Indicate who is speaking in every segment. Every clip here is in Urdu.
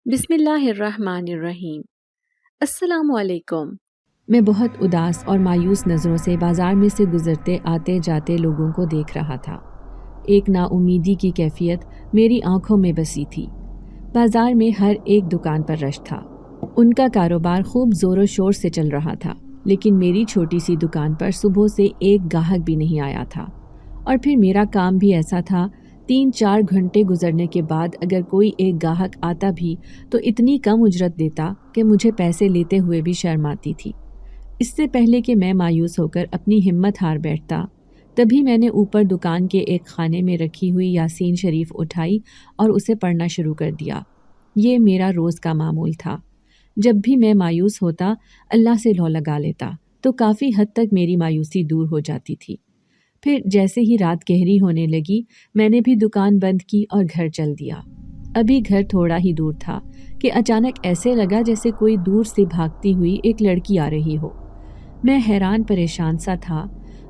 Speaker 1: بسم اللہ الرحمن الرحیم۔ السلام علیکم۔ میں بہت اداس اور مایوس نظروں سے بازار میں سے گزرتے آتے جاتے لوگوں کو دیکھ رہا تھا۔ ایک نا امیدی کی کیفیت میری آنکھوں میں بسی تھی۔ بازار میں ہر ایک دکان پر رش تھا۔ ان کا کاروبار خوب زور و شور سے چل رہا تھا، لیکن میری چھوٹی سی دکان پر صبح سے ایک گاہک بھی نہیں آیا تھا۔ اور پھر میرا کام بھی ایسا تھا، 3-4 گھنٹے گزرنے کے بعد اگر کوئی ایک گاہک آتا بھی تو اتنی کم اجرت دیتا کہ مجھے پیسے لیتے ہوئے بھی شرم آتی تھی۔ اس سے پہلے کہ میں مایوس ہو کر اپنی ہمت ہار بیٹھتا، تبھی میں نے اوپر دکان کے ایک خانے میں رکھی ہوئی یاسین شریف اٹھائی اور اسے پڑھنا شروع کر دیا۔ یہ میرا روز کا معمول تھا۔ جب بھی میں مایوس ہوتا، اللہ سے لو لگا لیتا تو کافی حد تک میری مایوسی دور ہو جاتی تھی۔ پھر جیسے ہی رات گہری ہونے لگی، میں نے بھی دکان بند کی اور گھر چل دیا۔ ابھی گھر تھوڑا ہی دور تھا کہ اچانک ایسے لگا جیسے کوئی دور سے بھاگتی ہوئی ایک لڑکی آ رہی ہو۔ میں حیران پریشان سا تھا۔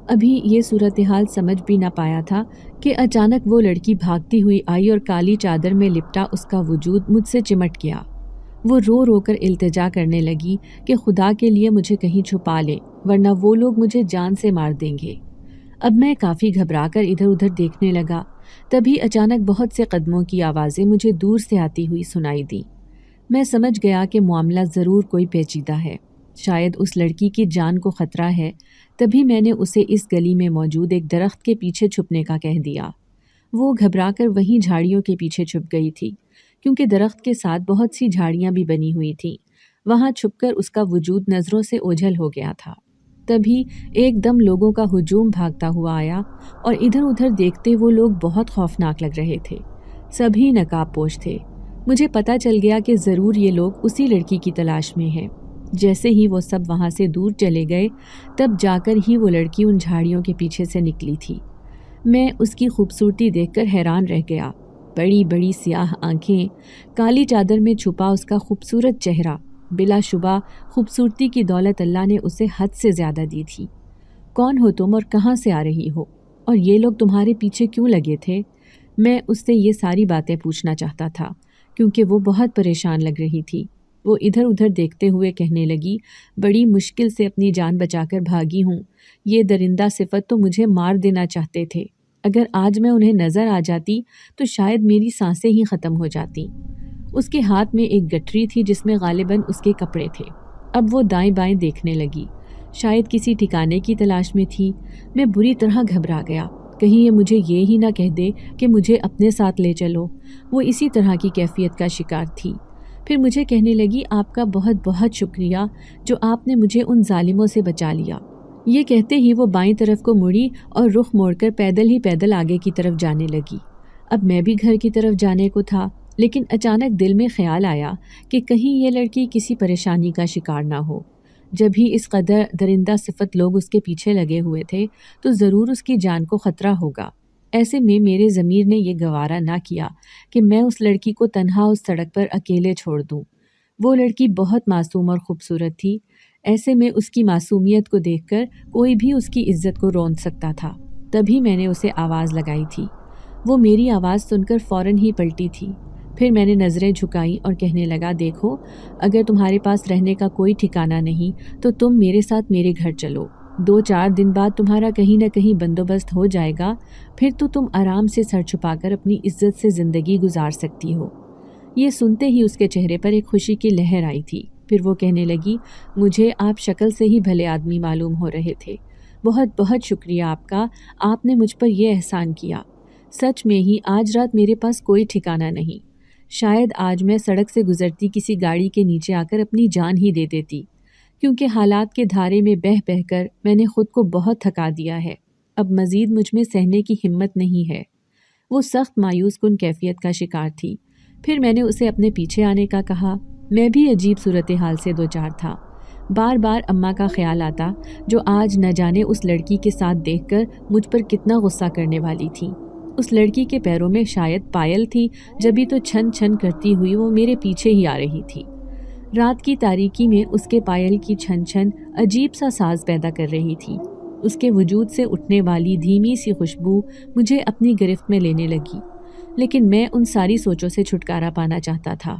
Speaker 1: ابھی یہ صورتحال سمجھ بھی نہ پایا تھا کہ اچانک وہ لڑکی بھاگتی ہوئی آئی اور کالی چادر میں لپٹا اس کا وجود مجھ سے چمٹ گیا۔ وہ رو رو کر التجا کرنے لگی کہ خدا کے لیے مجھے کہیں چھپا لے، ورنہ وہ لوگ مجھے جان سے مار دیں گے۔ اب میں کافی گھبرا کر ادھر ادھر دیکھنے لگا، تبھی اچانک بہت سے قدموں کی آوازیں مجھے دور سے آتی ہوئی سنائی دی۔ میں سمجھ گیا کہ معاملہ ضرور کوئی پیچیدہ ہے، شاید اس لڑکی کی جان کو خطرہ ہے۔ تبھی میں نے اسے اس گلی میں موجود ایک درخت کے پیچھے چھپنے کا کہہ دیا۔ وہ گھبرا کر وہیں جھاڑیوں کے پیچھے چھپ گئی تھی، کیونکہ درخت کے ساتھ بہت سی جھاڑیاں بھی بنی ہوئی تھیں۔ وہاں چھپ کر اس کا وجود نظروں سے اوجھل ہو گیا تھا۔ تبھی ایک دم لوگوں کا ہجوم بھاگتا ہوا آیا اور ادھر ادھر دیکھتے وہ لوگ بہت خوفناک لگ رہے تھے۔ سبھی نقاب پوش تھے۔ مجھے پتہ چل گیا کہ ضرور یہ لوگ اسی لڑکی کی تلاش میں ہیں۔ جیسے ہی وہ سب وہاں سے دور چلے گئے، تب جا کر ہی وہ لڑکی ان جھاڑیوں کے پیچھے سے نکلی تھی۔ میں اس کی خوبصورتی دیکھ کر حیران رہ گیا۔ بڑی بڑی سیاہ آنکھیں، کالی چادر میں چھپا اس کا خوبصورت چہرہ، بلا شبہ خوبصورتی کی دولت اللہ نے اسے حد سے زیادہ دی تھی۔ کون ہو تم اور کہاں سے آ رہی ہو؟ اور یہ لوگ تمہارے پیچھے کیوں لگے تھے؟ میں اس سے یہ ساری باتیں پوچھنا چاہتا تھا، کیونکہ وہ بہت پریشان لگ رہی تھی۔ وہ ادھر ادھر دیکھتے ہوئے کہنے لگی، بڑی مشکل سے اپنی جان بچا کر بھاگی ہوں۔ یہ درندہ صفت تو مجھے مار دینا چاہتے تھے۔ اگر آج میں انہیں نظر آ جاتی تو شاید میری سانسیں ہی ختم ہو جاتی۔ اس کے ہاتھ میں ایک گٹری تھی جس میں غالباً اس کے کپڑے تھے۔ اب وہ دائیں بائیں دیکھنے لگی، شاید کسی ٹھکانے کی تلاش میں تھی۔ میں بری طرح گھبرا گیا، کہیں یہ مجھے یہ ہی نہ کہہ دے کہ مجھے اپنے ساتھ لے چلو۔ وہ اسی طرح کی کیفیت کا شکار تھی۔ پھر مجھے کہنے لگی، آپ کا بہت بہت شکریہ جو آپ نے مجھے ان ظالموں سے بچا لیا۔ یہ کہتے ہی وہ بائیں طرف کو مڑی اور رخ موڑ کر پیدل ہی پیدل آگے کی طرف جانے لگی۔ اب میں بھی گھر کی طرف جانے کو تھا، لیکن اچانک دل میں خیال آیا کہ کہیں یہ لڑکی کسی پریشانی کا شکار نہ ہو۔ جب ہی اس قدر درندہ صفت لوگ اس کے پیچھے لگے ہوئے تھے تو ضرور اس کی جان کو خطرہ ہوگا۔ ایسے میں میرے ضمیر نے یہ گوارا نہ کیا کہ میں اس لڑکی کو تنہا اس سڑک پر اکیلے چھوڑ دوں۔ وہ لڑکی بہت معصوم اور خوبصورت تھی۔ ایسے میں اس کی معصومیت کو دیکھ کر کوئی بھی اس کی عزت کو رون سکتا تھا۔ تبھی میں نے اسے آواز لگائی تھی۔ وہ میری آواز سن کر فوراً ہی پلٹی تھی۔ پھر میں نے نظریں جھکائیں اور کہنے لگا، دیکھو، اگر تمہارے پاس رہنے کا کوئی ٹھکانہ نہیں تو تم میرے ساتھ میرے گھر چلو۔ 2-4 دن بعد تمہارا کہیں نہ کہیں بندوبست ہو جائے گا، پھر تو تم آرام سے سر چھپا کر اپنی عزت سے زندگی گزار سکتی ہو۔ یہ سنتے ہی اس کے چہرے پر ایک خوشی کی لہر آئی تھی۔ پھر وہ کہنے لگی، مجھے آپ شکل سے ہی بھلے آدمی معلوم ہو رہے تھے۔ بہت بہت شکریہ آپ کا، آپ نے مجھ پر یہ احسان کیا۔ سچ میں ہی آج رات میرے پاس کوئی ٹھکانہ نہیں۔ شاید آج میں سڑک سے گزرتی کسی گاڑی کے نیچے آ کر اپنی جان ہی دے دیتی، کیونکہ حالات کے دھارے میں بہہ بہہ کر میں نے خود کو بہت تھکا دیا ہے۔ اب مزید مجھ میں سہنے کی ہمت نہیں ہے۔ وہ سخت مایوس کن کیفیت کا شکار تھی۔ پھر میں نے اسے اپنے پیچھے آنے کا کہا۔ میں بھی عجیب صورتحال سے دوچار تھا۔ بار بار اماں کا خیال آتا، جو آج نہ جانے اس لڑکی کے ساتھ دیکھ کر مجھ پر کتنا غصہ کرنے والی تھی۔ اس لڑکی کے پیروں میں شاید پائل تھی، جبھی تو چھن چھن کرتی ہوئی وہ میرے پیچھے ہی آ رہی تھی۔ رات کی تاریکی میں اس کے پائل کی چھن چھن عجیب سا ساز پیدا کر رہی تھی۔ اس کے وجود سے اٹھنے والی دھیمی سی خوشبو مجھے اپنی گرفت میں لینے لگی، لیکن میں ان ساری سوچوں سے چھٹکارا پانا چاہتا تھا۔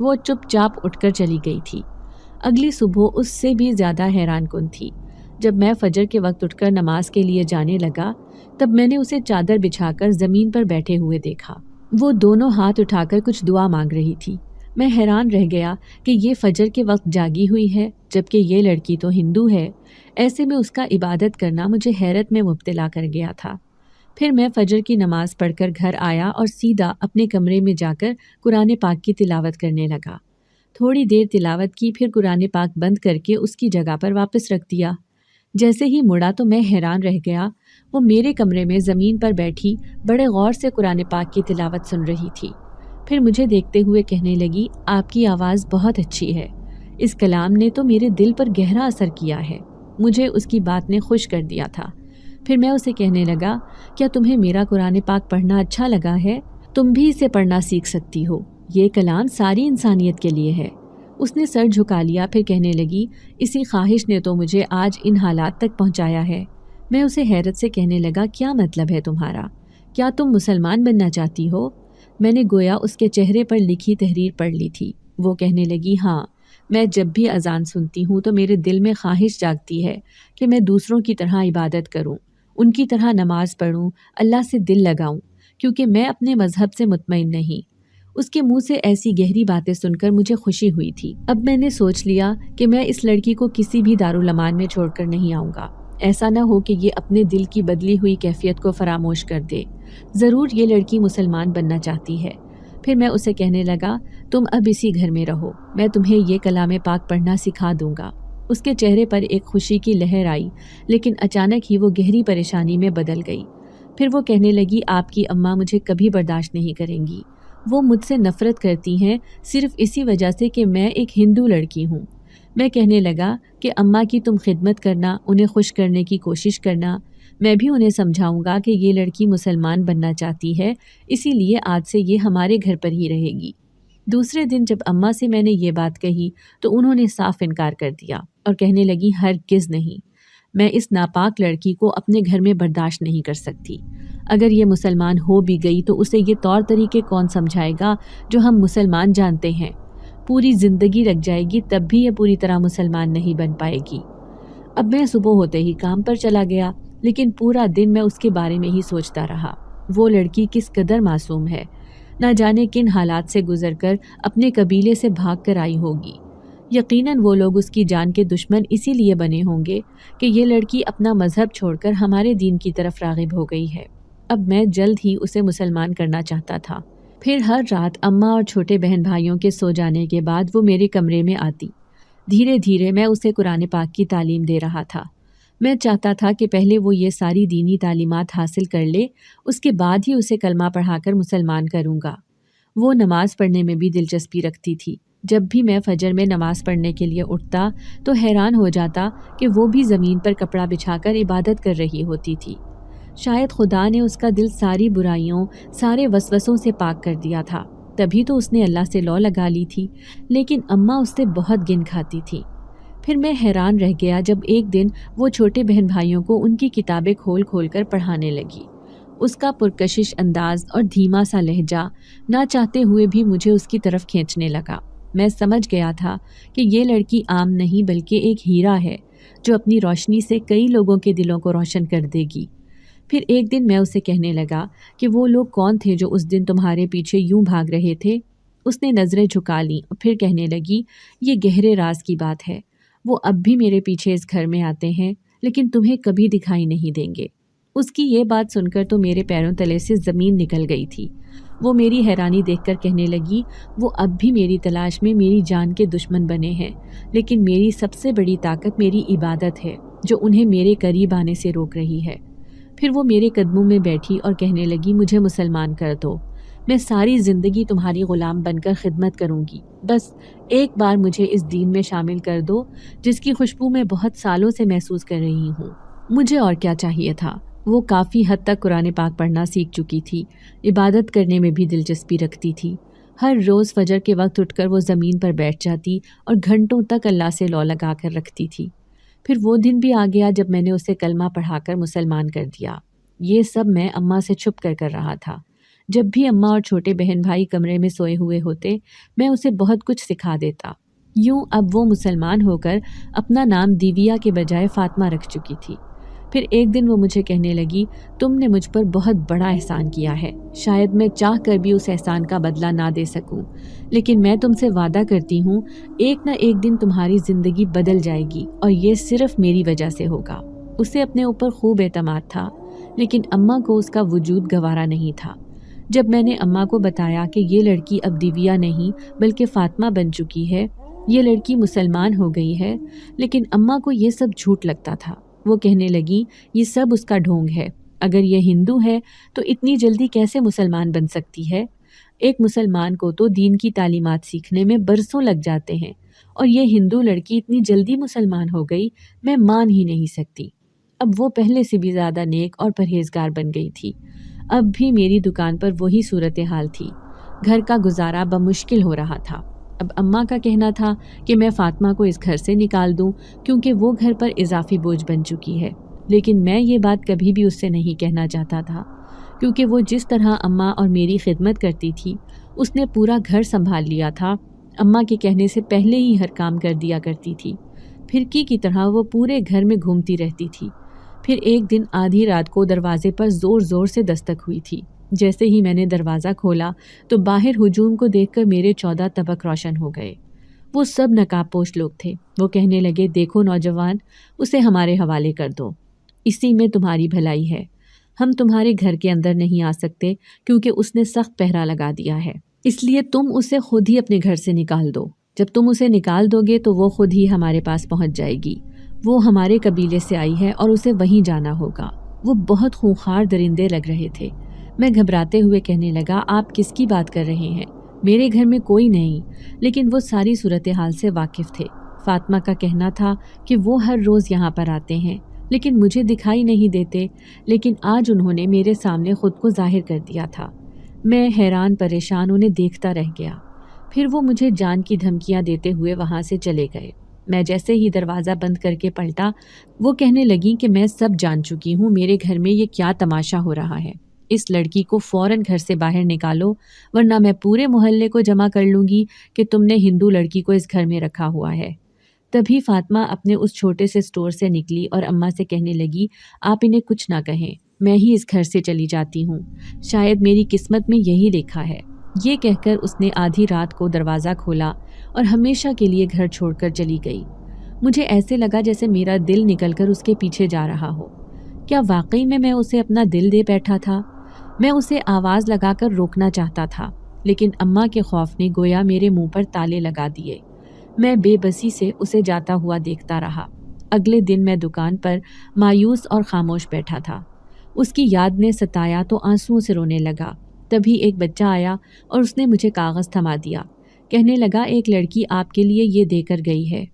Speaker 1: وہ چپ چاپ اٹھ کر چلی گئی تھی۔ اگلی صبح اس سے بھی زیادہ حیران کن تھی۔ جب میں فجر کے وقت اٹھ کر نماز کے لیے جانے لگا تب میں نے اسے چادر بچھا کر زمین پر بیٹھے ہوئے دیکھا۔ وہ دونوں ہاتھ اٹھا کر کچھ دعا مانگ رہی تھی۔ میں حیران رہ گیا کہ یہ فجر کے وقت جاگی ہوئی ہے جبکہ یہ لڑکی تو ہندو ہے۔ ایسے میں اس کا عبادت کرنا مجھے حیرت میں مبتلا کر گیا تھا۔ پھر میں فجر کی نماز پڑھ کر گھر آیا اور سیدھا اپنے کمرے میں جا کر قرآن پاک کی تلاوت کرنے لگا۔ تھوڑی دیر تلاوت کی، پھر قرآن پاک بند کر کے اس کی جگہ پر واپس رکھ دیا۔ جیسے ہی مڑا تو میں حیران رہ گیا۔ وہ میرے کمرے میں زمین پر بیٹھی بڑے غور سے قرآن پاک کی تلاوت سن رہی تھی۔ پھر مجھے دیکھتے ہوئے کہنے لگی، آپ کی آواز بہت اچھی ہے۔ اس کلام نے تو میرے دل پر گہرا اثر کیا ہے۔ مجھے اس کی بات نے خوش کر دیا تھا۔ پھر میں اسے کہنے لگا، کیا تمہیں میرا قرآن پاک پڑھنا اچھا لگا ہے؟ تم بھی اسے پڑھنا سیکھ سکتی ہو۔ یہ کلام ساری انسانیت کے لیے ہے۔ اس نے سر جھکا لیا، پھر کہنے لگی، اسی خواہش نے تو مجھے آج ان حالات تک پہنچایا ہے۔ میں اسے حیرت سے کہنے لگا، کیا مطلب ہے تمہارا؟ کیا تم مسلمان بننا چاہتی ہو؟ میں نے گویا اس کے چہرے پر لکھی تحریر پڑھ لی تھی۔ وہ کہنے لگی، ہاں، میں جب بھی اذان سنتی ہوں تو میرے دل میں خواہش جاگتی ہے کہ میں دوسروں کی طرح عبادت کروں، ان کی طرح نماز پڑھوں، اللہ سے دل لگاؤں، کیونکہ میں اپنے مذہب سے مطمئن نہیں۔ اس کے منہ سے ایسی گہری باتیں سن کر مجھے خوشی ہوئی تھی۔ اب میں نے سوچ لیا کہ میں اس لڑکی کو کسی بھی دارالمان میں چھوڑ کر نہیں آؤں گا۔ ایسا نہ ہو کہ یہ اپنے دل کی بدلی ہوئی کیفیت کو فراموش کر دے۔ ضرور یہ لڑکی مسلمان بننا چاہتی ہے۔ پھر میں اسے کہنے لگا، تم اب اسی گھر میں رہو، میں تمہیں یہ کلام پاک پڑھنا سکھا دوں گا۔ اس کے چہرے پر ایک خوشی کی لہر آئی، لیکن اچانک ہی وہ گہری پریشانی میں بدل گئی۔ پھر وہ کہنے لگی، آپ کی اماں مجھے کبھی برداشت نہیں کریں گی۔ وہ مجھ سے نفرت کرتی ہیں صرف اسی وجہ سے کہ میں ایک ہندو لڑکی ہوں۔ میں کہنے لگا کہ اماں کی تم خدمت کرنا، انہیں خوش کرنے کی کوشش کرنا۔ میں بھی انہیں سمجھاؤں گا کہ یہ لڑکی مسلمان بننا چاہتی ہے، اسی لیے آج سے یہ ہمارے گھر پر ہی رہے گی۔ دوسرے دن جب اماں سے میں نے یہ بات کہی تو انہوں نے صاف انکار کر دیا اور کہنے لگی، ہرگز نہیں، میں اس ناپاک لڑکی کو اپنے گھر میں برداشت نہیں کر سکتی۔ اگر یہ مسلمان ہو بھی گئی تو اسے یہ طور طریقے کون سمجھائے گا جو ہم مسلمان جانتے ہیں؟ پوری زندگی لگ جائے گی تب بھی یہ پوری طرح مسلمان نہیں بن پائے گی۔ اب میں صبح ہوتے ہی کام پر چلا گیا، لیکن پورا دن میں اس کے بارے میں ہی سوچتا رہا۔ وہ لڑکی کس قدر معصوم ہے، نہ جانے کن حالات سے گزر کر اپنے قبیلے سے بھاگ کر آئی ہوگی۔ یقیناً وہ لوگ اس کی جان کے دشمن اسی لیے بنے ہوں گے کہ یہ لڑکی اپنا مذہب چھوڑ کر ہمارے دین کی طرف راغب ہو گئی ہے۔ اب میں جلد ہی اسے مسلمان کرنا چاہتا تھا۔ پھر ہر رات اماں اور چھوٹے بہن بھائیوں کے سو جانے کے بعد وہ میرے کمرے میں آتی۔ دھیرے دھیرے میں اسے قرآن پاک کی تعلیم دے رہا تھا۔ میں چاہتا تھا کہ پہلے وہ یہ ساری دینی تعلیمات حاصل کر لے، اس کے بعد ہی اسے کلمہ پڑھا کر مسلمان کروں گا۔ وہ نماز پڑھنے میں بھی دلچسپی رکھتی تھی۔ جب بھی میں فجر میں نماز پڑھنے کے لیے اٹھتا تو حیران ہو جاتا کہ وہ بھی زمین پر کپڑا بچھا کر عبادت کر رہی ہوتی تھی۔ شاید خدا نے اس کا دل ساری برائیوں، سارے وسوسوں سے پاک کر دیا تھا، تبھی تو اس نے اللہ سے لو لگا لی تھی، لیکن اماں اس سے بہت گن کھاتی تھی۔ پھر میں حیران رہ گیا جب ایک دن وہ چھوٹے بہن بھائیوں کو ان کی کتابیں کھول کھول کر پڑھانے لگی۔ اس کا پرکشش انداز اور دھیما سا لہجہ نہ چاہتے ہوئے بھی مجھے اس کی طرف کھینچنے لگا۔ میں سمجھ گیا تھا کہ یہ لڑکی عام نہیں بلکہ ایک ہیرا ہے جو اپنی روشنی سے کئی لوگوں کے دلوں کو روشن کر دے گی۔ پھر ایک دن میں اسے کہنے لگا کہ وہ لوگ کون تھے جو اس دن تمہارے پیچھے یوں بھاگ رہے تھے؟ اس نے نظریں جھکا لیں اور پھر کہنے لگی، یہ گہرے راز کی بات ہے۔ وہ اب بھی میرے پیچھے اس گھر میں آتے ہیں لیکن تمہیں کبھی دکھائی نہیں دیں گے۔ اس کی یہ بات سن کر تو میرے پیروں تلے سے زمین نکل گئی تھی۔ وہ میری حیرانی دیکھ کر کہنے لگی، وہ اب بھی میری تلاش میں میری جان کے دشمن بنے ہیں، لیکن میری سب سے بڑی طاقت میری عبادت ہے جو انہیں میرے قریب آنے سے روک رہی ہے۔ پھر وہ میرے قدموں میں بیٹھی اور کہنے لگی، مجھے مسلمان کر دو، میں ساری زندگی تمہاری غلام بن کر خدمت کروں گی، بس ایک بار مجھے اس دین میں شامل کر دو جس کی خوشبو میں بہت سالوں سے محسوس کر رہی ہوں۔ مجھے اور کیا چاہیے تھا؟ وہ کافی حد تک قرآن پاک پڑھنا سیکھ چکی تھی، عبادت کرنے میں بھی دلچسپی رکھتی تھی۔ ہر روز فجر کے وقت اٹھ کر وہ زمین پر بیٹھ جاتی اور گھنٹوں تک اللہ سے لو لگا کر رکھتی تھی۔ پھر وہ دن بھی آ گیا جب میں نے اسے کلمہ پڑھا کر مسلمان کر دیا۔ یہ سب میں اماں سے چھپ کر رہا تھا، جب بھی اماں اور چھوٹے بہن بھائی کمرے میں سوئے ہوئے ہوتے میں اسے بہت کچھ سکھا دیتا۔ یوں اب وہ مسلمان ہو کر اپنا نام دیویا کے بجائے فاطمہ رکھ چکی تھی۔ پھر ایک دن وہ مجھے کہنے لگی، تم نے مجھ پر بہت بڑا احسان کیا ہے، شاید میں چاہ کر بھی اس احسان کا بدلہ نہ دے سکوں، لیکن میں تم سے وعدہ کرتی ہوں ایک نہ ایک دن تمہاری زندگی بدل جائے گی اور یہ صرف میری وجہ سے ہوگا۔ اسے اپنے اوپر خوب اعتماد تھا، لیکن اماں کو اس کا وجود گوارا نہیں تھا۔ جب میں نے اماں کو بتایا کہ یہ لڑکی اب دیویا نہیں بلکہ فاطمہ بن چکی ہے، یہ لڑکی مسلمان ہو گئی ہے، لیکن اماں کو یہ سب جھوٹ لگتا تھا۔ وہ کہنے لگی، یہ سب اس کا ڈھونگ ہے، اگر یہ ہندو ہے تو اتنی جلدی کیسے مسلمان بن سکتی ہے؟ ایک مسلمان کو تو دین کی تعلیمات سیکھنے میں برسوں لگ جاتے ہیں، اور یہ ہندو لڑکی اتنی جلدی مسلمان ہو گئی، میں مان ہی نہیں سکتی۔ اب وہ پہلے سے بھی زیادہ نیک اور پرہیزگار بن گئی تھی۔ اب بھی میری دکان پر وہی صورتحال تھی، گھر کا گزارا بمشکل ہو رہا تھا۔ اب اماں کا کہنا تھا کہ میں فاطمہ کو اس گھر سے نکال دوں کیونکہ وہ گھر پر اضافی بوجھ بن چکی ہے، لیکن میں یہ بات کبھی بھی اس سے نہیں کہنا چاہتا تھا، کیونکہ وہ جس طرح اماں اور میری خدمت کرتی تھی، اس نے پورا گھر سنبھال لیا تھا، اماں کے کہنے سے پہلے ہی ہر کام کر دیا کرتی تھی، پھرکی کی طرح وہ پورے گھر میں گھومتی رہتی تھی۔ پھر ایک دن آدھی رات کو دروازے پر زور زور سے دستک ہوئی تھی۔ جیسے ہی میں نے دروازہ کھولا تو باہر ہجوم کو دیکھ کر میرے 14 تبک روشن ہو گئے۔ وہ سب نقاب پوش لوگ تھے۔ وہ کہنے لگے، دیکھو نوجوان، اسے ہمارے حوالے کر دو، اسی میں تمہاری بھلائی ہے۔ ہم تمہارے گھر کے اندر نہیں آ سکتے کیونکہ اس نے سخت پہرا لگا دیا ہے، اس لیے تم اسے خود ہی اپنے گھر سے نکال دو۔ جب تم اسے نکال دو گے تو وہ خود ہی ہمارے پاس پہنچ جائے گی۔ وہ ہمارے قبیلے سے آئی ہے اور اسے وہیں جانا ہوگا۔ وہ بہت خونخوار درندے لگ رہے تھے۔ میں گھبراتے ہوئے کہنے لگا، آپ کس کی بات کر رہے ہیں؟ میرے گھر میں کوئی نہیں، لیکن وہ ساری صورتحال سے واقف تھے۔ فاطمہ کا کہنا تھا کہ وہ ہر روز یہاں پر آتے ہیں، لیکن مجھے دکھائی نہیں دیتے، لیکن آج انہوں نے میرے سامنے خود کو ظاہر کر دیا تھا۔ میں حیران پریشان انہیں دیکھتا رہ گیا۔ پھر وہ مجھے جان کی دھمکیاں دیتے ہوئے وہاں سے چلے گئے۔ میں جیسے ہی دروازہ بند کر کے پلٹا، وہ کہنے لگیں کہ میں سب جان چکی ہوں، میرے گھر میں یہ کیا تماشا ہو رہا ہے۔ اس لڑکی کو فوراً گھر سے باہر نکالو، ورنہ میں پورے محلے کو جمع کر لوں گی کہ تم نے ہندو لڑکی کو اس گھر میں رکھا ہوا ہے۔ تبھی فاطمہ اپنے اس چھوٹے سے سٹور سے نکلی اور اماں سے کہنے لگی، آپ انہیں کچھ نہ کہیں، میں ہی اس گھر سے چلی جاتی ہوں، شاید میری قسمت میں یہی لکھا ہے۔ یہ کہہ کر اس نے آدھی رات کو دروازہ کھولا اور ہمیشہ کے لیے گھر چھوڑ کر چلی گئی۔ مجھے ایسے لگا جیسے میرا دل نکل کر اس کے پیچھے جا رہا ہو۔ کیا واقعی میں اسے اپنا دل دے بیٹھا تھا؟ میں اسے آواز لگا کر روکنا چاہتا تھا، لیکن اماں کے خوف نے گویا میرے منہ پر تالے لگا دیے۔ میں بے بسی سے اسے جاتا ہوا دیکھتا رہا۔ اگلے دن میں دکان پر مایوس اور خاموش بیٹھا تھا۔ اس کی یاد نے ستایا تو آنسوؤں سے رونے لگا۔ تبھی ایک بچہ آیا اور اس نے مجھے کاغذ تھما دیا، کہنے لگا، ایک لڑکی آپ کے لیے یہ دے کر گئی ہے۔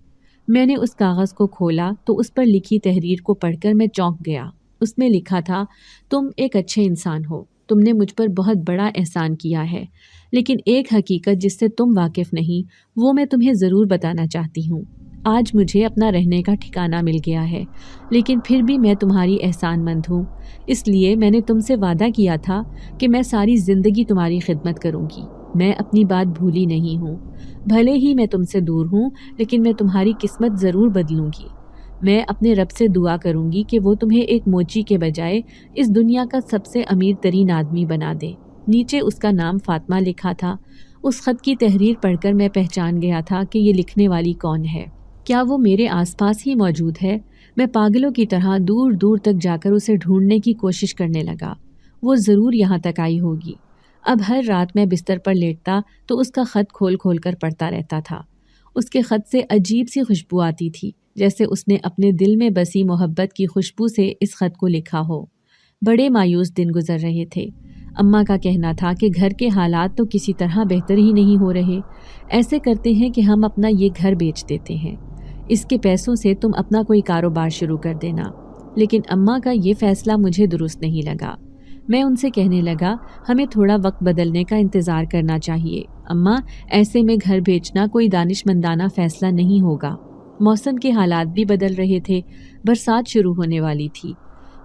Speaker 1: میں نے اس کاغذ کو کھولا تو اس پر لکھی تحریر کو پڑھ کر میں چونک گیا۔ اس میں لکھا تھا، تم ایک اچھے انسان ہو، تم نے مجھ پر بہت بڑا احسان کیا ہے، لیکن ایک حقیقت جس سے تم واقف نہیں، وہ میں تمہیں ضرور بتانا چاہتی ہوں۔ آج مجھے اپنا رہنے کا ٹھکانہ مل گیا ہے، لیکن پھر بھی میں تمہاری احسان مند ہوں، اس لیے میں نے تم سے وعدہ کیا تھا کہ میں ساری زندگی تمہاری خدمت کروں گی۔ میں اپنی بات بھولی نہیں ہوں، بھلے ہی میں تم سے دور ہوں، لیکن میں تمہاری قسمت ضرور بدلوں گی۔ میں اپنے رب سے دعا کروں گی کہ وہ تمہیں ایک موچی کے بجائے اس دنیا کا سب سے امیر ترین آدمی بنا دے۔ نیچے اس کا نام فاطمہ لکھا تھا۔ اس خط کی تحریر پڑھ کر میں پہچان گیا تھا کہ یہ لکھنے والی کون ہے۔ کیا وہ میرے آس پاس ہی موجود ہے؟ میں پاگلوں کی طرح دور دور تک جا کر اسے ڈھونڈنے کی کوشش کرنے لگا۔ وہ ضرور یہاں تک آئی ہوگی۔ اب ہر رات میں بستر پر لیٹتا تو اس کا خط کھول کھول کر پڑھتا رہتا تھا۔ اس کے خط سے عجیب سی خوشبو آتی تھی، جیسے اس نے اپنے دل میں بسی محبت کی خوشبو سے اس خط کو لکھا ہو۔ بڑے مایوس دن گزر رہے تھے۔ اماں کا کہنا تھا کہ گھر کے حالات تو کسی طرح بہتر ہی نہیں ہو رہے، ایسے کرتے ہیں کہ ہم اپنا یہ گھر بیچ دیتے ہیں، اس کے پیسوں سے تم اپنا کوئی کاروبار شروع کر دینا۔ لیکن اماں کا یہ فیصلہ مجھے درست نہیں لگا۔ میں ان سے کہنے لگا، ہمیں تھوڑا وقت بدلنے کا انتظار کرنا چاہیے۔ اماں، ایسے میں گھر بیچنا کوئی دانش مندانہ فیصلہ نہیں ہوگا۔ موسم کے حالات بھی بدل رہے تھے، برسات شروع ہونے والی تھی۔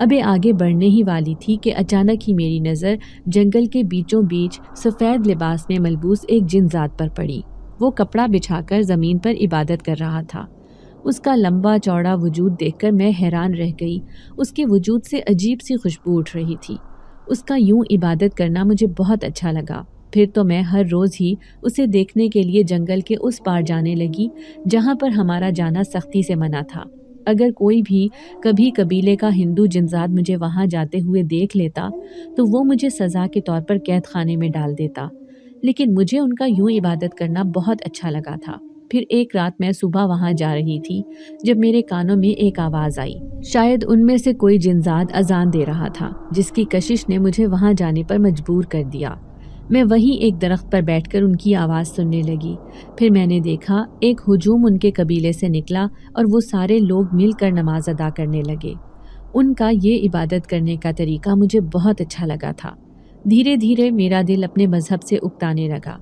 Speaker 1: ابھی آگے بڑھنے ہی والی تھی کہ اچانک ہی میری نظر جنگل کے بیچوں بیچ سفید لباس میں ملبوس ایک جن ذات پر پڑی۔ وہ کپڑا بچھا کر زمین پر عبادت کر رہا تھا۔ اس کا لمبا چوڑا وجود دیکھ کر میں حیران رہ گئی۔ اس کے وجود سے عجیب سی خوشبو اٹھ رہی تھی۔ اس کا یوں عبادت کرنا مجھے بہت اچھا لگا۔ پھر تو میں ہر روز ہی اسے دیکھنے کے لیے جنگل کے اس پار جانے لگی جہاں پر ہمارا جانا سختی سے منع تھا۔ اگر کوئی بھی کبھی قبیلے کا ہندو جنزاد مجھے وہاں جاتے ہوئے دیکھ لیتا تو وہ مجھے سزا کے طور پر قید خانے میں ڈال دیتا، لیکن مجھے ان کا یوں عبادت کرنا بہت اچھا لگا تھا۔ پھر ایک رات میں صبح وہاں جا رہی تھی جب میرے کانوں میں ایک آواز آئی۔ شاید ان میں سے کوئی جنزاد اذان دے رہا تھا، جس کی کشش نے مجھے وہاں جانے پر مجبور کر دیا۔ میں وہیں ایک درخت پر بیٹھ کر ان کی آواز سننے لگی۔ پھر میں نے دیکھا ایک ہجوم ان کے قبیلے سے نکلا اور وہ سارے لوگ مل کر نماز ادا کرنے لگے۔ ان کا یہ عبادت کرنے کا طریقہ مجھے بہت اچھا لگا تھا۔ دھیرے دھیرے میرا دل اپنے مذہب سے اکتانے لگا۔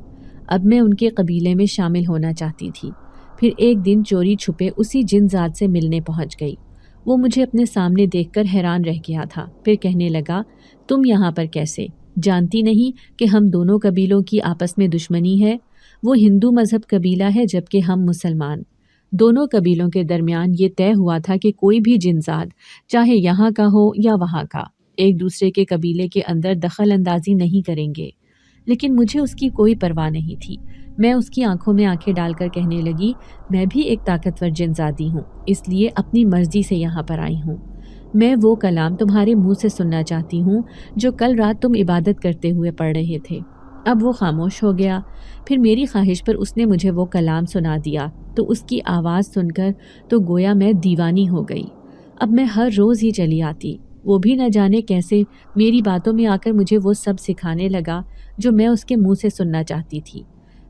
Speaker 1: اب میں ان کے قبیلے میں شامل ہونا چاہتی تھی۔ پھر ایک دن چوری چھپے اسی جن ذات سے ملنے پہنچ گئی۔ وہ مجھے اپنے سامنے دیکھ کر حیران رہ گیا تھا۔ پھر کہنے لگا، تم یہاں پر کیسے؟ جانتی نہیں کہ ہم دونوں قبیلوں کی آپس میں دشمنی ہے؟ وہ ہندو مذہب قبیلہ ہے جبکہ ہم مسلمان۔ دونوں قبیلوں کے درمیان یہ طے ہوا تھا کہ کوئی بھی جنزاد چاہے یہاں کا ہو یا وہاں کا، ایک دوسرے کے قبیلے کے اندر دخل اندازی نہیں کریں گے۔ لیکن مجھے اس کی کوئی پرواہ نہیں تھی۔ میں اس کی آنکھوں میں آنکھیں ڈال کر کہنے لگی، میں بھی ایک طاقتور جنزادی ہوں، اس لیے اپنی مرضی سے یہاں پر آئی ہوں۔ میں وہ کلام تمہارے منہ سے سننا چاہتی ہوں جو کل رات تم عبادت کرتے ہوئے پڑھ رہے تھے۔ اب وہ خاموش ہو گیا۔ پھر میری خواہش پر اس نے مجھے وہ کلام سنا دیا تو اس کی آواز سن کر تو گویا میں دیوانی ہو گئی۔ اب میں ہر روز ہی چلی آتی۔ وہ بھی نہ جانے کیسے میری باتوں میں آ کر مجھے وہ سب سکھانے لگا جو میں اس کے منہ سے سننا چاہتی تھی۔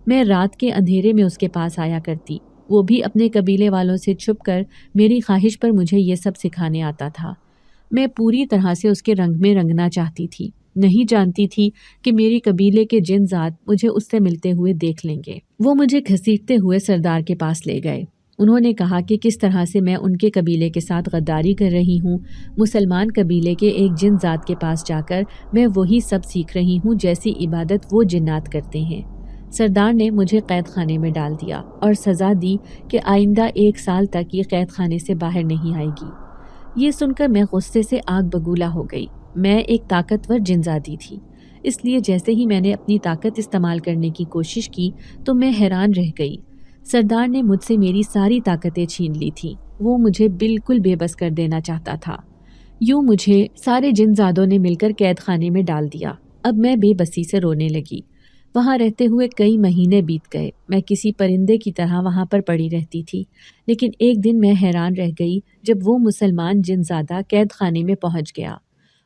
Speaker 1: میں رات کے اندھیرے میں اس کے پاس آیا کرتی۔ وہ بھی اپنے قبیلے والوں سے چھپ کر میری خواہش پر مجھے یہ سب سکھانے آتا تھا۔ میں پوری طرح سے اس کے رنگ میں رنگنا چاہتی تھی۔ نہیں جانتی تھی کہ میری قبیلے کے جن ذات مجھے اس سے ملتے ہوئے دیکھ لیں گے۔ وہ مجھے گھسیٹتے ہوئے سردار کے پاس لے گئے۔ انہوں نے کہا کہ کس طرح سے میں ان کے قبیلے کے ساتھ غداری کر رہی ہوں۔ مسلمان قبیلے کے ایک جن ذات کے پاس جا کر میں وہی سب سیکھ رہی ہوں جیسی عبادت وہ جنات کرتے ہیں۔ سردار نے مجھے قید خانے میں ڈال دیا اور سزا دی کہ آئندہ 1 سال تک یہ قید خانے سے باہر نہیں آئے گی۔ یہ سن کر میں غصے سے آگ بگولا ہو گئی۔ میں ایک طاقتور جنزادی تھی، اس لیے جیسے ہی میں نے اپنی طاقت استعمال کرنے کی کوشش کی تو میں حیران رہ گئی۔ سردار نے مجھ سے میری ساری طاقتیں چھین لی تھیں۔ وہ مجھے بالکل بے بس کر دینا چاہتا تھا۔ یوں مجھے سارے جنزادوں نے مل کر قید خانے میں ڈال دیا۔ اب میں بے بسی سے رونے لگی۔ وہاں رہتے ہوئے کئی مہینے بیت گئے۔ میں کسی پرندے کی طرح وہاں پر پڑی رہتی تھی، لیکن ایک دن میں حیران رہ گئی جب وہ مسلمان جنزادہ قید خانے میں پہنچ گیا۔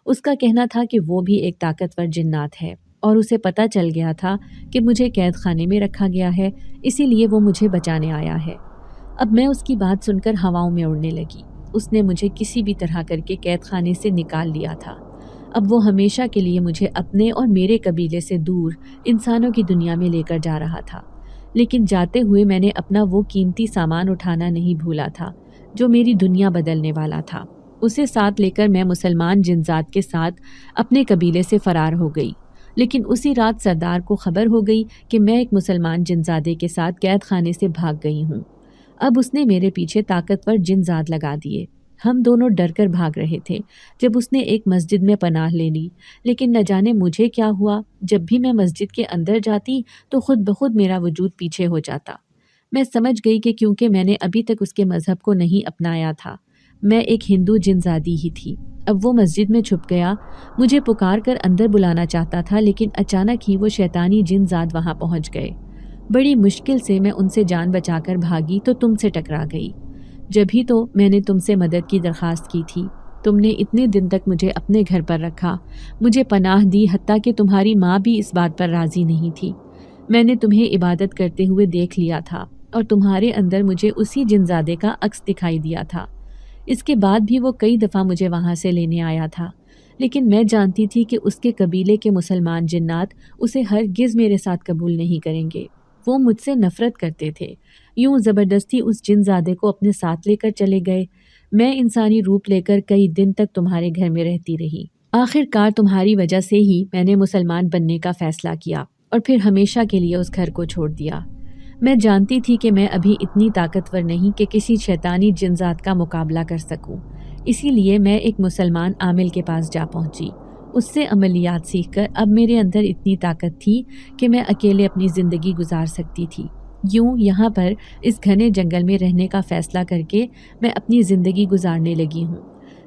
Speaker 1: اس کا کہنا تھا کہ وہ بھی ایک طاقتور جنات ہے اور اسے پتہ چل گیا تھا کہ مجھے قید خانے میں رکھا گیا ہے، اسی لیے وہ مجھے بچانے آیا ہے۔ اب میں اس کی بات سن کر ہواؤں میں اڑنے لگی۔ اس نے مجھے کسی بھی طرح کر کے قید خانے سے نکال لیا تھا۔ اب وہ ہمیشہ کے لیے مجھے اپنے اور میرے قبیلے سے دور انسانوں کی دنیا میں لے کر جا رہا تھا، لیکن جاتے ہوئے میں نے اپنا وہ قیمتی سامان اٹھانا نہیں بھولا تھا جو میری دنیا بدلنے والا تھا۔ اسے ساتھ لے کر میں مسلمان جنزاد کے ساتھ اپنے قبیلے سے فرار ہو گئی، لیکن اسی رات سردار کو خبر ہو گئی کہ میں ایک مسلمان جنزادے کے ساتھ قید خانے سے بھاگ گئی ہوں۔ اب اس نے میرے پیچھے طاقتور جنزاد لگا دیے۔ ہم دونوں ڈر کر بھاگ رہے تھے جب اس نے ایک مسجد میں پناہ لے لی، لیکن نہ جانے مجھے کیا ہوا، جب بھی میں مسجد کے اندر جاتی تو خود بخود میرا وجود پیچھے ہو جاتا۔ میں سمجھ گئی کہ کیونکہ میں نے ابھی تک اس کے مذہب کو نہیں اپنایا تھا، میں ایک ہندو جنزادی ہی تھی۔ اب وہ مسجد میں چھپ گیا، مجھے پکار کر اندر بلانا چاہتا تھا، لیکن اچانک ہی وہ شیطانی جنزاد وہاں پہنچ گئے۔ بڑی مشکل سے میں ان سے جان بچا کر بھاگی تو تم سے ٹکرا گئی۔ جبھی تو میں نے تم سے مدد کی درخواست کی تھی۔ تم نے اتنے دن تک مجھے اپنے گھر پر رکھا، مجھے پناہ دی، حتیٰ کہ تمہاری ماں بھی اس بات پر راضی نہیں تھی۔ میں نے تمہیں عبادت کرتے ہوئے دیکھ لیا تھا اور تمہارے اندر مجھے اسی جنزادے کا عکس دکھائی دیا تھا۔ اس کے بعد بھی وہ کئی دفعہ مجھے وہاں سے لینے آیا تھا، لیکن میں جانتی تھی کہ اس کے قبیلے کے مسلمان جنات اسے ہرگز میرے ساتھ قبول نہیں کریں گے۔ وہ مجھ سے نفرت کرتے تھے۔ یوں زبردستی اس جنزادے کو اپنے ساتھ لے کر چلے گئے۔ میں انسانی روپ لے کر کئی دن تک تمہارے گھر میں رہتی رہی۔ آخر کار تمہاری وجہ سے ہی میں نے مسلمان بننے کا فیصلہ کیا اور پھر ہمیشہ کے لیے اس گھر کو چھوڑ دیا۔ میں جانتی تھی کہ میں ابھی اتنی طاقتور نہیں کہ کسی شیطانی جن ذات کا مقابلہ کر سکوں، اسی لیے میں ایک مسلمان عامل کے پاس جا پہنچی۔ اس سے عملیات سیکھ کر اب میرے اندر اتنی طاقت تھی کہ میں اکیلے اپنی زندگی گزار سکتی تھی۔ یوں یہاں پر اس گھنے جنگل میں رہنے کا فیصلہ کر کے میں اپنی زندگی گزارنے لگی ہوں۔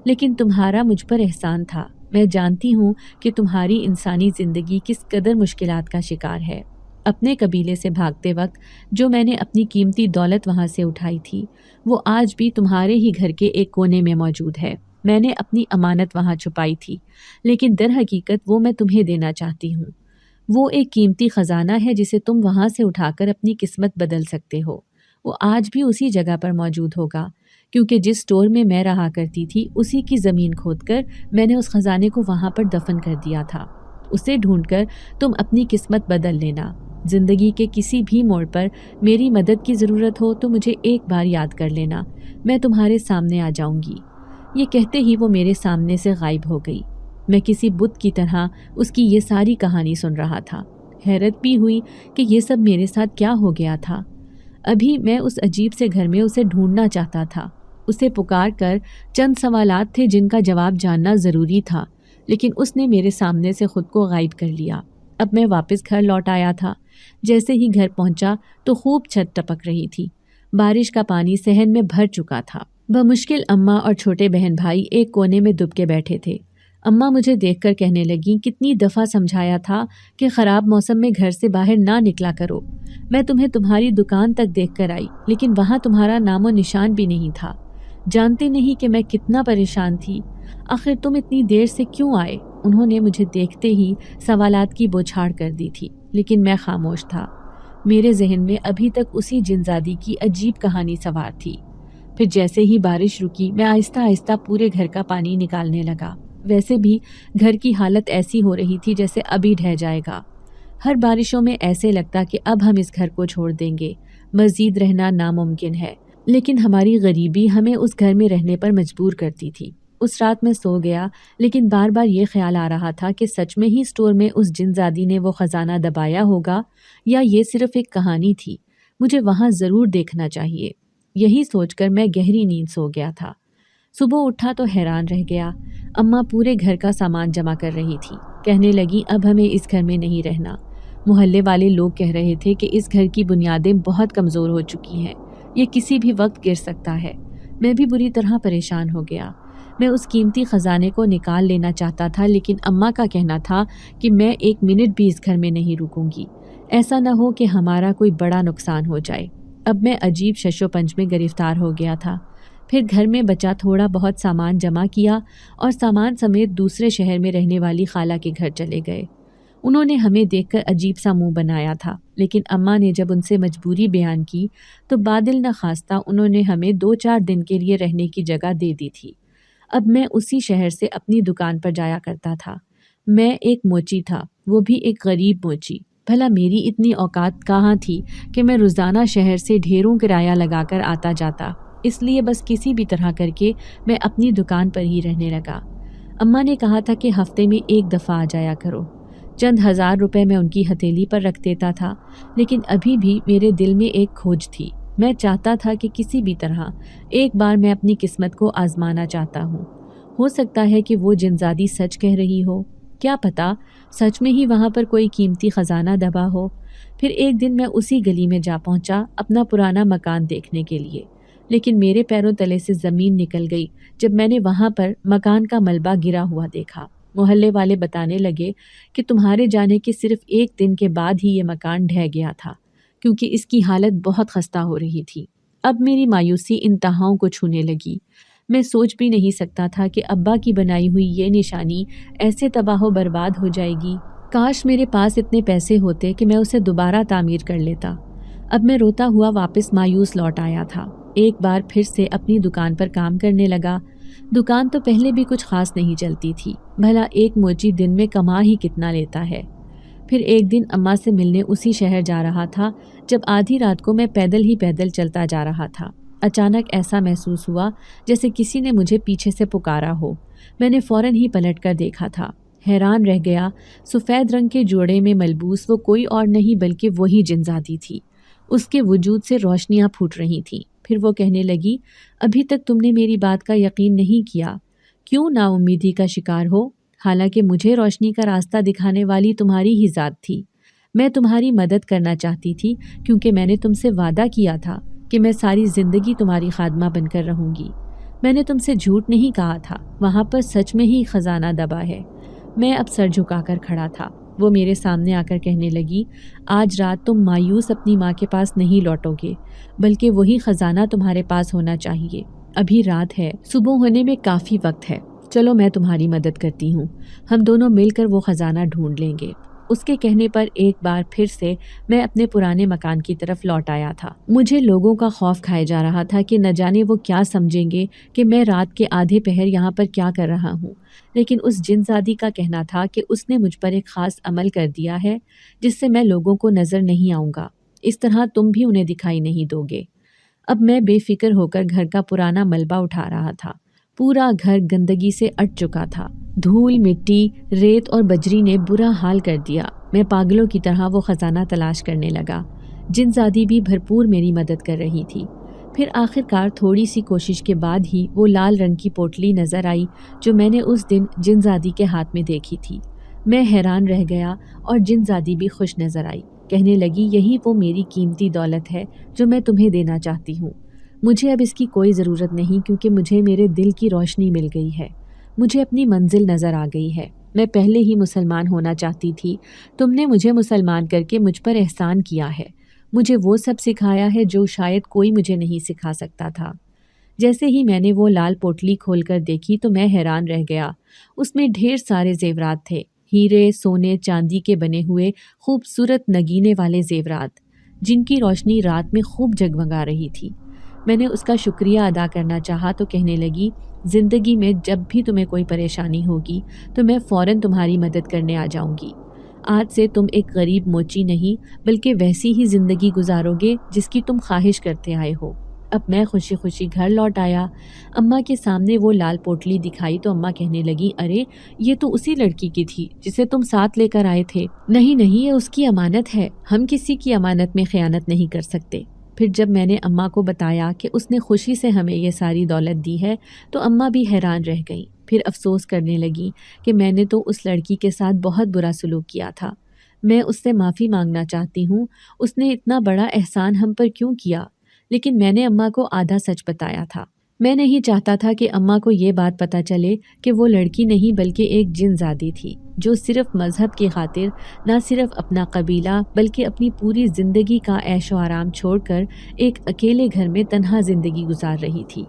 Speaker 1: لیکن تمہارا مجھ پر احسان تھا۔ میں جانتی ہوں کہ تمہاری انسانی زندگی کس قدر مشکلات کا شکار ہے۔ اپنے قبیلے سے بھاگتے وقت جو میں نے اپنی قیمتی دولت وہاں سے اٹھائی تھی وہ آج بھی تمہارے ہی گھر کے ایک کونے میں موجود ہے۔ میں نے اپنی امانت وہاں چھپائی تھی، لیکن در حقیقت وہ میں تمہیں دینا چاہتی ہوں۔ وہ ایک قیمتی خزانہ ہے جسے تم وہاں سے اٹھا کر اپنی قسمت بدل سکتے ہو۔ وہ آج بھی اسی جگہ پر موجود ہوگا، کیونکہ جس اسٹور میں رہا کرتی تھی اسی کی زمین کھود کر میں نے اس خزانے کو وہاں پر دفن کر دیا تھا۔ اسے ڈھونڈ کر تم اپنی قسمت بدل لینا۔ زندگی کے کسی بھی موڑ پر میری مدد کی ضرورت ہو تو مجھے ایک بار یاد کر لینا، میں تمہارے سامنے آ جاؤں گی۔ یہ کہتے ہی وہ میرے سامنے سے غائب ہو گئی۔ میں کسی بت کی طرح اس کی یہ ساری کہانی سن رہا تھا۔ حیرت بھی ہوئی کہ یہ سب میرے ساتھ کیا ہو گیا تھا۔ ابھی میں اس عجیب سے گھر میں اسے ڈھونڈنا چاہتا تھا۔ اسے پکار کر چند سوالات تھے جن کا جواب جاننا ضروری تھا، لیکن اس نے میرے سامنے سے خود کو غائب کر لیا۔ اب میں واپس گھر لوٹ آیا تھا۔ جیسے ہی گھر پہنچا تو خوب چھت ٹپک رہی تھی۔ بارش کا پانی صحن میں بھر چکا تھا۔ بمشکل اماں اور چھوٹے بہن بھائی ایک کونے میں دب کے بیٹھے تھے۔ اماں مجھے دیکھ کر کہنے لگیں، کتنی دفعہ سمجھایا تھا کہ خراب موسم میں گھر سے باہر نہ نکلا کرو۔ میں تمہیں تمہاری دکان تک دیکھ کر آئی، لیکن وہاں تمہارا نام و نشان بھی نہیں تھا۔ جانتے نہیں کہ میں کتنا پریشان تھی۔ آخر تم اتنی دیر سے کیوں آئے؟ انہوں نے مجھے دیکھتے ہی سوالات کی بوچھاڑ کر دی تھی، لیکن میں خاموش تھا۔ میرے ذہن میں ابھی تک اسی جنزادی کی عجیب کہانی سوار تھی۔ پھر جیسے ہی بارش رکی میں آہستہ آہستہ پورے گھر کا پانی نکالنے لگا۔ ویسے بھی گھر کی حالت ایسی ہو رہی تھی جیسے ابھی ڈھہ جائے گا۔ ہر بارشوں میں ایسے لگتا کہ اب ہم اس گھر کو چھوڑ دیں گے، مزید رہنا ناممکن ہے، لیکن ہماری غریبی ہمیں اس گھر میں رہنے پر مجبور کرتی تھی۔ اس رات میں سو گیا، لیکن بار بار یہ خیال آ رہا تھا کہ سچ میں ہی اسٹور میں اس جنزادی نے وہ خزانہ دبایا ہوگا یا یہ صرف ایک کہانی تھی۔ مجھے وہاں ضرور دیکھنا چاہیے۔ یہی سوچ کر میں گہری نیند سو گیا تھا۔ صبح اٹھا تو حیران رہ گیا۔ اماں پورے گھر کا سامان جمع کر رہی تھی۔ کہنے لگی، اب ہمیں اس گھر میں نہیں رہنا۔ محلے والے لوگ کہہ رہے تھے کہ اس گھر کی بنیادیں بہت کمزور ہو چکی ہیں، یہ کسی بھی وقت گر سکتا ہے۔ میں بھی بری طرح پریشان ہو گیا۔ میں اس قیمتی خزانے کو نکال لینا چاہتا تھا، لیکن اماں کا کہنا تھا کہ میں ایک منٹ بھی اس گھر میں نہیں رکوں گی، ایسا نہ ہو کہ ہمارا کوئی بڑا نقصان ہو جائے۔ اب میں عجیب شش و پنج میں گرفتار ہو گیا تھا۔ پھر گھر میں بچا تھوڑا بہت سامان جمع کیا اور سامان سمیت دوسرے شہر میں رہنے والی خالہ کے گھر چلے گئے۔ انہوں نے ہمیں دیکھ کر عجیب سا منہ بنایا تھا، لیکن اماں نے جب ان سے مجبوری بیان کی تو بادل نہ خواستہ انہوں نے ہمیں 2-4 دن کے لیے رہنے کی جگہ دے دی تھی۔ اب میں اسی شہر سے اپنی دکان پر جایا کرتا تھا۔ میں ایک موچی تھا، وہ بھی ایک غریب موچی۔ بھلا میری اتنی اوقات کہاں تھی کہ میں روزانہ شہر سے ڈھیروں کرایہ لگا کر آتا جاتا، اس لیے بس کسی بھی طرح کر کے میں اپنی دکان پر ہی رہنے لگا۔ اماں نے کہا تھا کہ ہفتے میں ایک دفعہ آ جایا کرو۔ چند ہزار روپے میں ان کی ہتھیلی پر رکھ دیتا تھا، لیکن ابھی بھی میرے دل میں ایک کھوج تھی۔ میں چاہتا تھا کہ کسی بھی طرح ایک بار میں اپنی قسمت کو آزمانا چاہتا ہوں۔ ہو سکتا ہے کہ وہ جنزادی سچ کہہ رہی ہو، کیا پتا سچ میں ہی وہاں پر کوئی قیمتی خزانہ دبا ہو۔ پھر ایک دن میں اسی گلی میں جا پہنچا اپنا پرانا مکان دیکھنے کے لیے، لیکن میرے پیروں تلے سے زمین نکل گئی جب میں نے وہاں پر مکان کا ملبہ گرا ہوا دیکھا۔ محلے والے بتانے لگے کہ تمہارے جانے کے صرف ایک دن کے بعد ہی یہ مکان ڈھہ گیا تھا، کیونکہ اس کی حالت بہت خستہ ہو رہی تھی۔ اب میری مایوسی انتہاؤں کو چھونے لگی۔ میں سوچ بھی نہیں سکتا تھا کہ ابا کی بنائی ہوئی یہ نشانی ایسے تباہ و برباد ہو جائے گی۔ کاش میرے پاس اتنے پیسے ہوتے کہ میں اسے دوبارہ تعمیر کر لیتا۔ اب میں روتا ہوا واپس مایوس لوٹ آیا تھا۔ ایک بار پھر سے اپنی دکان پر کام کرنے لگا۔ دکان تو پہلے بھی کچھ خاص نہیں چلتی تھی، بھلا ایک موچی دن میں کما ہی کتنا لیتا ہے۔ پھر ایک دن اماں سے ملنے اسی شہر جا رہا تھا جب آدھی رات کو میں پیدل ہی پیدل چلتا جا رہا تھا۔ اچانک ایسا محسوس ہوا جیسے کسی نے مجھے پیچھے سے پکارا ہو۔ میں نے فوراً ہی پلٹ کر دیکھا تھا، حیران رہ گیا۔ سفید رنگ کے جوڑے میں ملبوس وہ کوئی اور نہیں بلکہ وہی جنزادی تھی۔ اس کے وجود سے روشنیاں پھوٹ رہی تھیں۔ پھر وہ کہنے لگی، ابھی تک تم نے میری بات کا یقین نہیں کیا، کیوں نا امیدی کا شکار ہو؟ حالانکہ مجھے روشنی کا راستہ دکھانے والی تمہاری ہی ذات تھی۔ میں تمہاری مدد کرنا چاہتی تھی کیونکہ میں نے تم سے وعدہ کیا تھا کہ میں ساری زندگی تمہاری خادمہ بن کر رہوں گی۔ میں نے تم سے جھوٹ نہیں کہا تھا، وہاں پر سچ میں ہی خزانہ دبا ہے۔ میں اب سر جھکا کر کھڑا تھا۔ وہ میرے سامنے آ کر کہنے لگی، آج رات تم مایوس اپنی ماں کے پاس نہیں لوٹو گے، بلکہ وہی خزانہ تمہارے پاس ہونا چاہیے۔ ابھی رات ہے، صبح ہونے میں کافی وقت ہے، چلو میں تمہاری مدد کرتی ہوں، ہم دونوں مل کر وہ خزانہ ڈھونڈ لیں گے۔ اس کے کہنے پر ایک بار پھر سے میں اپنے پرانے مکان کی طرف لوٹ آیا تھا۔ مجھے لوگوں کا خوف کھائے جا رہا تھا کہ نہ جانے وہ کیا سمجھیں گے کہ میں رات کے آدھے پہر یہاں پر کیا کر رہا ہوں، لیکن اس جنزادی کا کہنا تھا کہ اس نے مجھ پر ایک خاص عمل کر دیا ہے جس سے میں لوگوں کو نظر نہیں آؤں گا، اس طرح تم بھی انہیں دکھائی نہیں دو گے۔ اب میں بے فکر ہو کر گھر کا پرانا ملبہ اٹھا رہا تھا۔ پورا گھر گندگی سے اٹ چکا تھا، دھول، مٹی، ریت اور بجری نے برا حال کر دیا۔ میں پاگلوں کی طرح وہ خزانہ تلاش کرنے لگا۔ جنزادی بھی بھرپور میری مدد کر رہی تھی۔ پھر آخرکار تھوڑی سی کوشش کے بعد ہی وہ لال رنگ کی پوٹلی نظر آئی جو میں نے اس دن جنزادی کے ہاتھ میں دیکھی تھی۔ میں حیران رہ گیا اور جنزادی بھی خوش نظر آئی۔ کہنے لگی، یہی وہ میری قیمتی دولت ہے جو میں تمہیں دینا چاہتی ہوں۔ مجھے اب اس کی کوئی ضرورت نہیں کیونکہ مجھے میرے دل کی روشنی مل گئی ہے، مجھے اپنی منزل نظر آ گئی ہے۔ میں پہلے ہی مسلمان ہونا چاہتی تھی، تم نے مجھے مسلمان کر کے مجھ پر احسان کیا ہے، مجھے وہ سب سکھایا ہے جو شاید کوئی مجھے نہیں سکھا سکتا تھا۔ جیسے ہی میں نے وہ لال پوٹلی کھول کر دیکھی تو میں حیران رہ گیا۔ اس میں ڈھیر سارے زیورات تھے، ہیرے، سونے، چاندی کے بنے ہوئے خوبصورت نگینے والے زیورات، جن کی روشنی رات میں خوب جگمگا رہی تھی۔ میں نے اس کا شکریہ ادا کرنا چاہا تو کہنے لگی، زندگی میں جب بھی تمہیں کوئی پریشانی ہوگی تو میں فوراً تمہاری مدد کرنے آ جاؤں گی۔ آج سے تم ایک غریب موچی نہیں بلکہ ویسی ہی زندگی گزارو گے جس کی تم خواہش کرتے آئے ہو۔ اب میں خوشی خوشی گھر لوٹ آیا۔ اماں کے سامنے وہ لال پوٹلی دکھائی تو اماں کہنے لگی، ارے یہ تو اسی لڑکی کی تھی جسے تم ساتھ لے کر آئے تھے۔ نہیں نہیں، یہ اس کی امانت ہے، ہم کسی کی امانت میں خیانت نہیں کر سکتے۔ پھر جب میں نے اماں کو بتایا کہ اس نے خوشی سے ہمیں یہ ساری دولت دی ہے تو اماں بھی حیران رہ گئیں۔ پھر افسوس کرنے لگی کہ میں نے تو اس لڑکی کے ساتھ بہت برا سلوک کیا تھا، میں اس سے معافی مانگنا چاہتی ہوں، اس نے اتنا بڑا احسان ہم پر کیوں کیا؟ لیکن میں نے اماں کو آدھا سچ بتایا تھا۔ میں نہیں چاہتا تھا کہ اماں کو یہ بات پتہ چلے کہ وہ لڑکی نہیں بلکہ ایک جنزادی تھی جو صرف مذہب کی خاطر نہ صرف اپنا قبیلہ بلکہ اپنی پوری زندگی کا عیش و آرام چھوڑ کر ایک اکیلے گھر میں تنہا زندگی گزار رہی تھی۔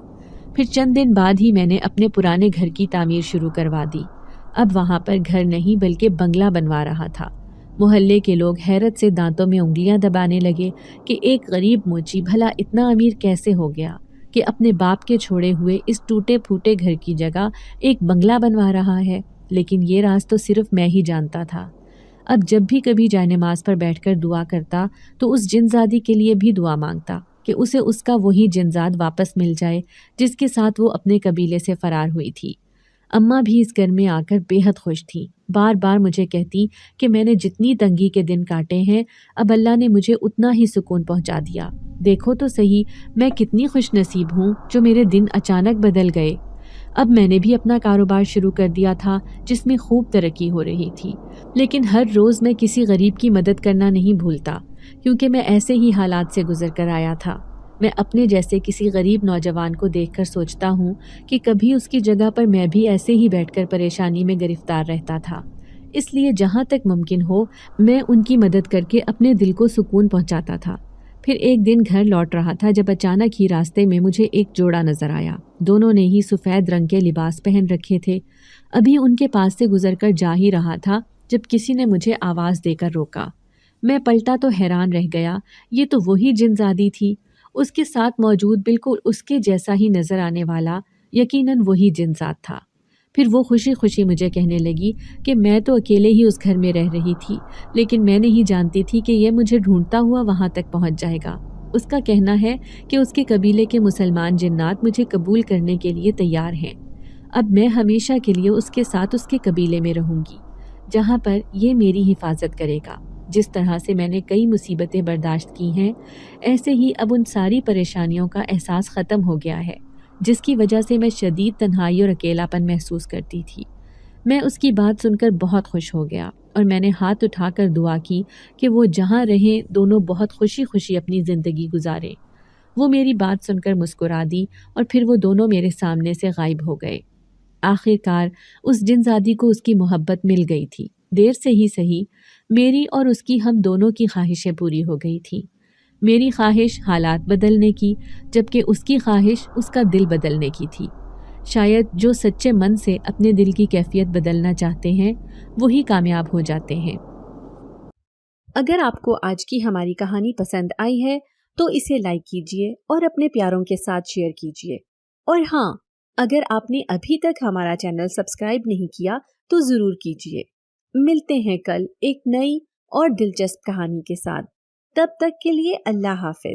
Speaker 1: پھر چند دن بعد ہی میں نے اپنے پرانے گھر کی تعمیر شروع کروا دی۔ اب وہاں پر گھر نہیں بلکہ بنگلہ بنوا رہا تھا۔ محلے کے لوگ حیرت سے دانتوں میں انگلیاں دبانے لگے کہ ایک غریب موچی بھلا اتنا امیر کیسے ہو گیا کہ اپنے باپ کے چھوڑے ہوئے اس ٹوٹے پھوٹے گھر کی جگہ ایک بنگلہ بنوا رہا ہے۔ لیکن یہ راز تو صرف میں ہی جانتا تھا۔ اب جب بھی کبھی جائے نماز پر بیٹھ کر دعا کرتا تو اس جنزادی کے لیے بھی دعا مانگتا کہ اسے اس کا وہی جنزاد واپس مل جائے جس کے ساتھ وہ اپنے قبیلے سے فرار ہوئی تھی۔ اماں بھی اس گھر میں آ کر بے حد خوش تھیں، بار بار مجھے کہتی کہ میں نے جتنی تنگی کے دن کاٹے ہیں اب اللہ نے مجھے اتنا ہی سکون پہنچا دیا۔ دیکھو تو صحیح میں کتنی خوش نصیب ہوں جو میرے دن اچانک بدل گئے۔ اب میں نے بھی اپنا کاروبار شروع کر دیا تھا جس میں خوب ترقی ہو رہی تھی، لیکن ہر روز میں کسی غریب کی مدد کرنا نہیں بھولتا کیونکہ میں ایسے ہی حالات سے گزر کر آیا تھا۔ میں اپنے جیسے کسی غریب نوجوان کو دیکھ کر سوچتا ہوں کہ کبھی اس کی جگہ پر میں بھی ایسے ہی بیٹھ کر پریشانی میں گرفتار رہتا تھا، اس لیے جہاں تک ممکن ہو میں ان کی مدد کر کے اپنے دل کو سکون پہنچاتا تھا۔ پھر ایک دن گھر لوٹ رہا تھا جب اچانک ہی راستے میں مجھے ایک جوڑا نظر آیا۔ دونوں نے ہی سفید رنگ کے لباس پہن رکھے تھے۔ ابھی ان کے پاس سے گزر کر جا ہی رہا تھا جب کسی نے مجھے آواز دے کر روکا۔ میں پلٹا تو حیران رہ گیا، یہ تو وہی جنزادی تھی، اس کے ساتھ موجود بالکل اس کے جیسا ہی نظر آنے والا یقیناً وہی جنزاد تھا۔ پھر وہ خوشی خوشی مجھے کہنے لگی کہ میں تو اکیلے ہی اس گھر میں رہ رہی تھی لیکن میں نہیں جانتی تھی کہ یہ مجھے ڈھونڈتا ہوا وہاں تک پہنچ جائے گا۔ اس کا کہنا ہے کہ اس کے قبیلے کے مسلمان جنات مجھے قبول کرنے کے لیے تیار ہیں۔ اب میں ہمیشہ کے لیے اس کے ساتھ اس کے قبیلے میں رہوں گی، جہاں پر یہ میری حفاظت کرے گا۔ جس طرح سے میں نے کئی مصیبتیں برداشت کی ہیں، ایسے ہی اب ان ساری پریشانیوں کا احساس ختم ہو گیا ہے، جس کی وجہ سے میں شدید تنہائی اور اکیلاپن محسوس کرتی تھی۔ میں اس کی بات سن کر بہت خوش ہو گیا اور میں نے ہاتھ اٹھا کر دعا کی کہ وہ جہاں رہیں دونوں بہت خوشی خوشی اپنی زندگی گزاریں۔ وہ میری بات سن کر مسکرا دی اور پھر وہ دونوں میرے سامنے سے غائب ہو گئے۔ آخر کار اس جنزادی کو اس کی محبت مل گئی تھی۔ دیر سے ہی صحیح، میری اور اس کی ہم دونوں کی خواہشیں پوری ہو گئی تھیں۔ میری خواہش حالات بدلنے کی، جبکہ اس کی خواہش اس کا دل بدلنے کی تھی۔ شاید جو سچے من سے اپنے دل کی کیفیت بدلنا چاہتے ہیں وہی کامیاب ہو جاتے ہیں۔ اگر آپ کو آج کی ہماری کہانی پسند آئی ہے تو اسے لائک کیجیے اور اپنے پیاروں کے ساتھ شیئر کیجیے۔ اور ہاں، اگر آپ نے ابھی تک ہمارا چینل سبسکرائب نہیں کیا تو ضرور کیجیے۔ ملتے ہیں کل ایک نئی اور دلچسپ کہانی کے ساتھ۔ تب تک کے لیے اللہ حافظ۔